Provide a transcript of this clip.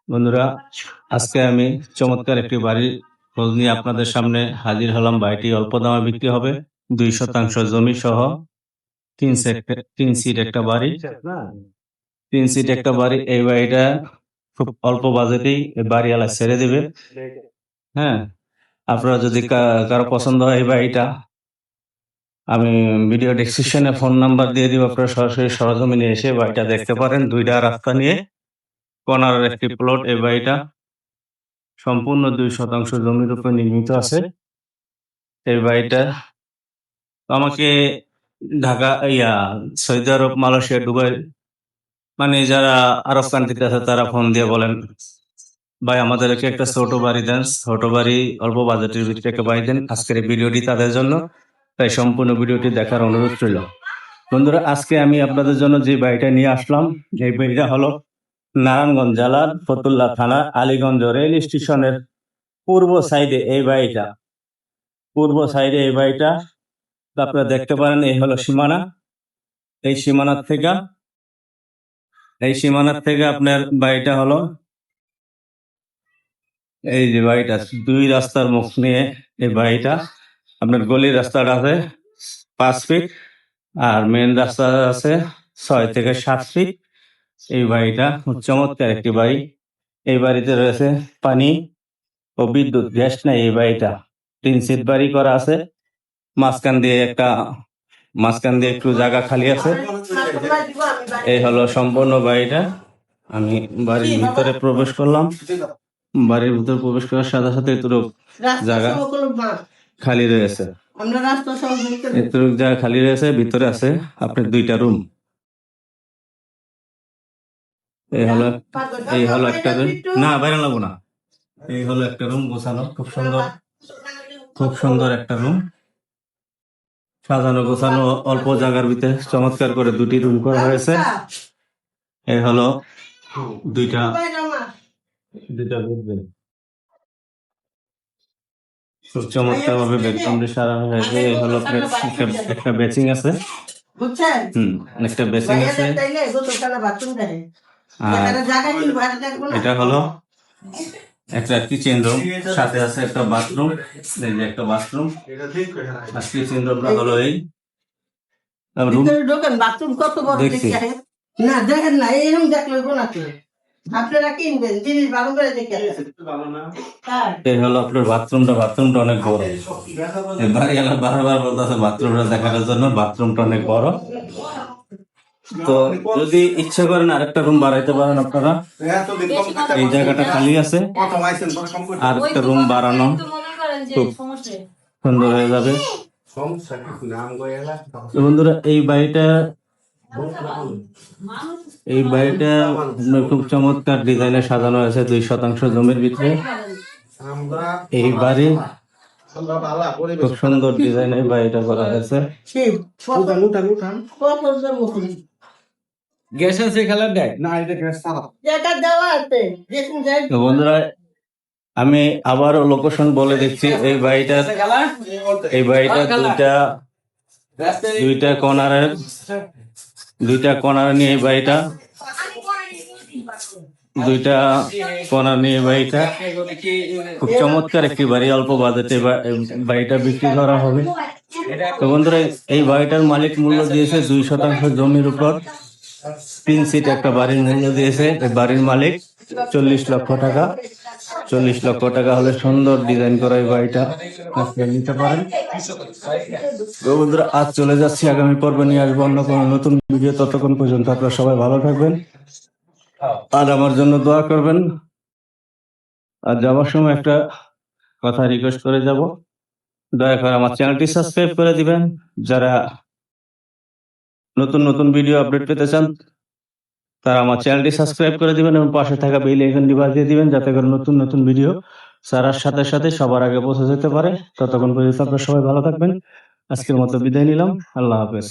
বন্ধুরা, আজকে আমি চমৎকার একটি বাড়ির খোঁজ নিয়ে আপনাদের সামনে হাজির হলাম। বাড়িটি অল্প দামে বিক্রি হবে। 2 শতাংশ জমি সহ 3 সিট একটা বাড়ি। 3 সিট একটা বাড়ি। এই বাড়িটা খুব অল্প বাজেটেই বাড়িওয়ালা ছেড়ে দেবে। হ্যাঁ, আপনারা যদি কারো পছন্দ হয় এই বাড়িটা, আমি ভিডিও ডেসক্রিপশনে ফোন নাম্বার দিয়ে দিব। আপনারা সরাসরি সরজমিনে এসে বাড়িটা দেখতে পারেন। 2টা রাস্তা নিয়ে কর্নার একটি প্লট। এই বাড়িটা সম্পূর্ণ 2 শতাংশ জমির উপর নির্মিত আছে। এই বাড়িটা আমাকে ঢাকা সৌদি আরব, মালয়েশিয়া, দুবাই, মানে যারা আরব কান্ট্রিতে আছে তারা ফোন দিয়ে বলেন, ভাই আমাদেরকে একটা ছোট বাড়ি দেন, ছোট বাড়ি অল্প বাজেটের ভিতরে একটা বাড়ি দেন। আজকের এই ভিডিওটি তাদের জন্য, তাই সম্পূর্ণ ভিডিওটি দেখার অনুরোধ রইল। বন্ধুরা, আজকে আমি আপনাদের জন্য যে বাড়িটা নিয়ে আসলাম, এই বাড়িটা হলো নারায়ণগঞ্জ জেলার ফতুল্লা থানা আলীগঞ্জ রেল স্টেশনের পূর্ব সাইডে এই বাড়িটা। আপনারা দেখতে পারেন। এই হলো সীমানা। এই সীমানার থেকে আপনার বাড়িটা হলো, এই যে বাড়িটা 2 রাস্তার মুখ নিয়ে এই বাড়িটা। আপনার গলির রাস্তাটা আছে 5 ফিট, আর মেন রাস্তা আছে 6 থেকে 7 ফিট। এই বাড়িটা চমৎকার একটি বাড়ি। এই বাড়িতে রয়েছে পানি ও বিদ্যুৎ, গ্যাস নাই। এই বাড়িটা 3 সিট বাড়ি করা আছে। মাঝখান দিয়ে একটু জায়গা খালি আছে। এই হলো সম্পূর্ণ বাড়িটা। আমি বাড়ির ভিতরে প্রবেশ করলাম। বাড়ির ভিতরে প্রবেশ করার সাথে সাথে এতটুক জায়গা খালি রয়েছে। এতটুক জায়গা খালি রয়েছে। ভিতরে আছে আপনার 2টা রুম। এই হলো একটা রুম। না, বাইরে লাগবো না। এই হলো একটা রুম গোছানো, খুব সুন্দর একটা রুম, সাজানো গোছানো, অল্প জায়গার ভিতরে চমৎকার করে 2টি রুম করা হয়েছে। এই হলো দুইটা বেডরুম, খুব চমৎকার ভাবে বেডরুমটি সাজানো হয়েছে। এই হলো একটা বেসিং আছে। একটা বেসিং আছে। আর এটা হলো একটা কিচেন রুম, সাথে আছে একটা বাথরুম। এই যে একটা বাথরুম, আর কিচেন রুমটা হলো এই রুম। বাথরুম কত বড় না দেখেন না, এইরকম দেখলে আপনারা কিনবেন জিনিস ভালো করে দেখে। এই হলো আপনার বাথরুমটা অনেক বড়। বাড়িওয়ালা বারবার বলতেছে বাথরুমটা দেখানোর জন্য। বাথরুমটা অনেক বড়। তো যদি ইচ্ছে করেন আরেকটা রুম বাড়াইতে পারেন আপনারা। এই জায়গাটা খালি আছে, আর একটা রুম বাড়ানো খুব সুন্দর হয়ে যাবে। বন্ধুরা, এই বাড়িটা খুব চমৎকার ডিজাইনে সাজানো হয়েছে 2 শতাংশ জমির ভিতরে। এই বাড়ি খুব সুন্দর ডিজাইনের বাড়িটা করা হয়েছে। গ্যাস আছে খেলার দেয় না, বন্ধুরা আমি আবারও লোকেশন বলে দিচ্ছি। এই বাড়িটা দুইটা কর্নার নিয়ে এই বাড়িটা, 2টা কর্নার নিয়ে বাড়িটা খুব চমৎকার একটি বাড়ি। অল্প বাজেটে বাড়িটা বিক্রি করা হবে। তো বন্ধুরা, এই বাড়িটার মালিক মূল্য দিয়েছে 2 শতাংশ জমির উপর 3 সিট একটা বাড়ির মূল্য দিয়েছে। এই বাড়ির মালিক 40 লক্ষ টাকা। 40 লক্ষ টাকা হলে সুন্দর ডিজাইন করা এই বাড়িটা নিতে পারেন। তো বন্ধুরা, আজ চলে যাচ্ছি। আগামী পর্বে নিয়ে আসবো অন্য কোনো নতুন ভিডিও। ততক্ষণ পর্যন্ত আপনারা সবাই ভালো থাকবেন আর আমার জন্য দোয়া করবেন। আর যাওয়ার সময় একটা কথা রিকোয়েস্ট করে যাব, দয়া করে আমার চ্যানেলটি সাবস্ক্রাইব করে দিবেন। যারা নতুন ভিডিও আপডেট পেতে চান তারা আমার চ্যানেলটি সাবস্ক্রাইব করে দিবেন এবং পাশে থাকা বেল আইকনটি বাজিয়ে দিবেন, যাতে করে নতুন ভিডিও ছাড়ার সাথে সাথে সবার আগে পৌঁছে যেতে পারে। ততক্ষণ পর্যন্ত আপনারা সবাই ভালো থাকবেন। আজকের মতো বিদায় নিলাম। আল্লাহ হাফেজ।